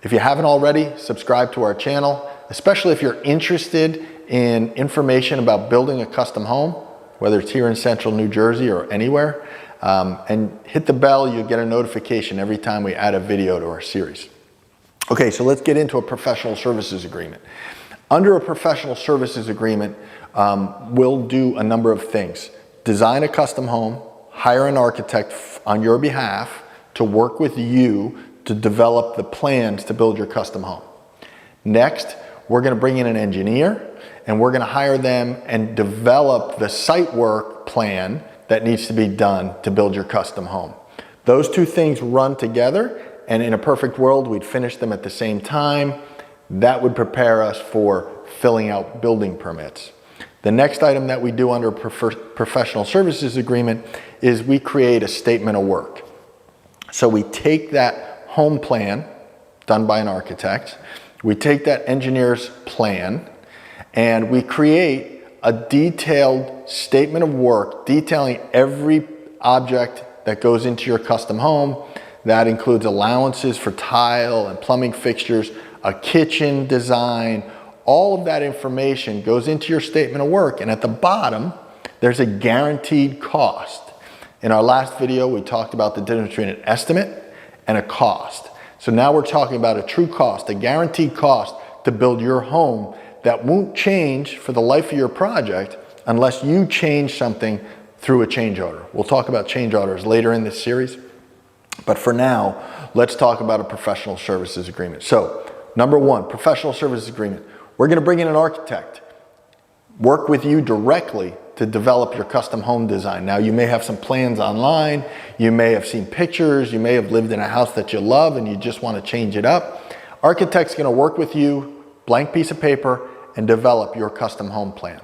If you haven't already, subscribe to our channel, especially if you're interested in information about building a custom home, whether it's here in central New Jersey or anywhere, and hit the bell. You'll get a notification every time we add a video to our series. Okay, so let's get into a professional services agreement. Under a professional services agreement, we'll do a number of things. Design a custom home, hire an architect on your behalf to work with you to develop the plans to build your custom home. Next, we're going to bring in an engineer and we're going to hire them and develop the site work plan that needs to be done to build your custom home. Those two things run together, and in a perfect world, we'd finish them at the same time. That would prepare us for filling out building permits. The next item that we do under a professional services agreement is we create a statement of work. So we take that home plan done by an architect, we take that engineer's plan, and we create a detailed statement of work detailing every object that goes into your custom home. That includes allowances for tile and plumbing fixtures, a kitchen design. All of that information goes into your statement of work, and at the bottom there's a guaranteed cost. In our last video we talked about the difference between an estimate and a cost. So now we're talking about a true cost, a guaranteed cost to build your home that won't change for the life of your project unless you change something through a change order. We'll talk about change orders later in this series, but for now let's talk about a professional services agreement. So number one, professional services agreement. We're going to bring in an architect, work with you directly to develop your custom home design. Now, you may have some plans online, you may have seen pictures, you may have lived in a house that you love and you just want to change it up. Architect's going to work with you, blank piece of paper, and develop your custom home plan.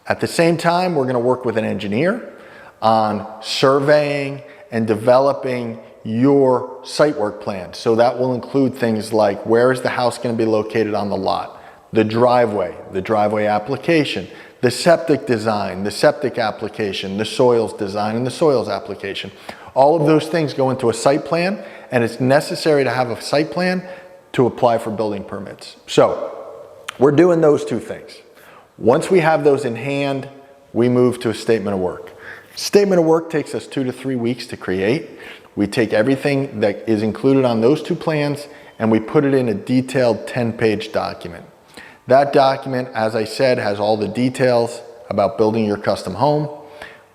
At the same time, we're going to work with an engineer on surveying and developing your site work plan. So that will include things like where is the house going to be located on the lot, the driveway application, the septic design, the septic application, the soils design, and the soils application. All of those things go into a site plan, and it's necessary to have a site plan to apply for building permits. So we're doing those two things. Once we have those in hand, we move to a statement of work. Statement of work takes us 2 to 3 weeks to create. We take everything that is included on those two plans and we put it in a detailed 10-page document. That document, as I said, has all the details about building your custom home.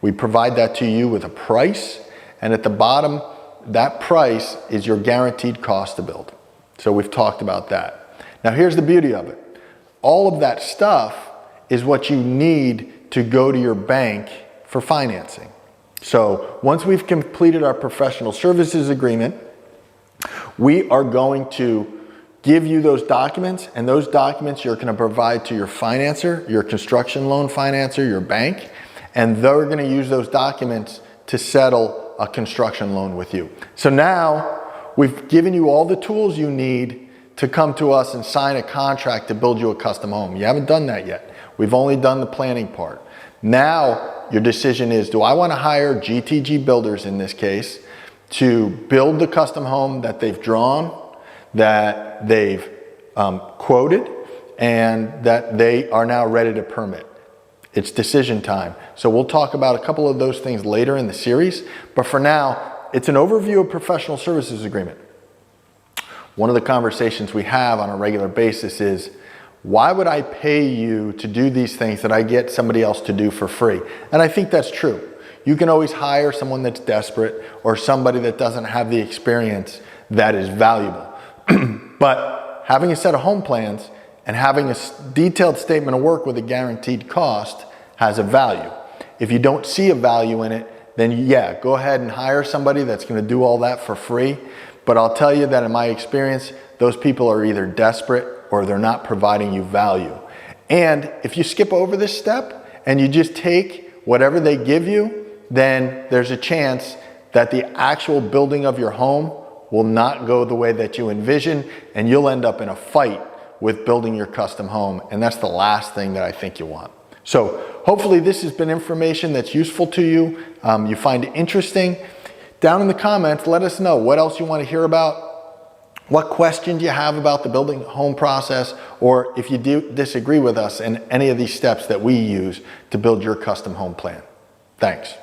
We provide that to you with a price, and at the bottom, that price is your guaranteed cost to build. So we've talked about that. Now here's the beauty of it. All of that stuff is what you need to go to your bank for financing. So once we've completed our professional services agreement, we are going to give you those documents, and those documents you're going to provide to your financer, your construction loan financer, your bank, and they're going to use those documents to settle a construction loan with you. So now we've given you all the tools you need to come to us and sign a contract to build you a custom home. You haven't done that yet. We've only done the planning part. Now your decision is, do I want to hire GTG Builders in this case to build the custom home that they've drawn, that they've quoted, and that they are now ready to permit? It's decision time. So we'll talk about a couple of those things later in the series, but for now, it's an overview of professional services agreement. One of the conversations we have on a regular basis is, why would I pay you to do these things that I get somebody else to do for free? And I think that's true. You can always hire someone that's desperate or somebody that doesn't have the experience that is valuable. But having a set of home plans and having a detailed statement of work with a guaranteed cost has a value. If you don't see a value in it, then yeah, go ahead and hire somebody that's going to do all that for free. But I'll tell you that in my experience, those people are either desperate or they're not providing you value. And if you skip over this step and you just take whatever they give you, then there's a chance that the actual building of your home will not go the way that you envision, and you'll end up in a fight with building your custom home, and that's the last thing that I think you want. So hopefully this has been information that's useful to you, you find it interesting. Down in the comments, let us know what else you want to hear about, what questions you have about the building home process, or if you do disagree with us in any of these steps that we use to build your custom home plan. Thanks.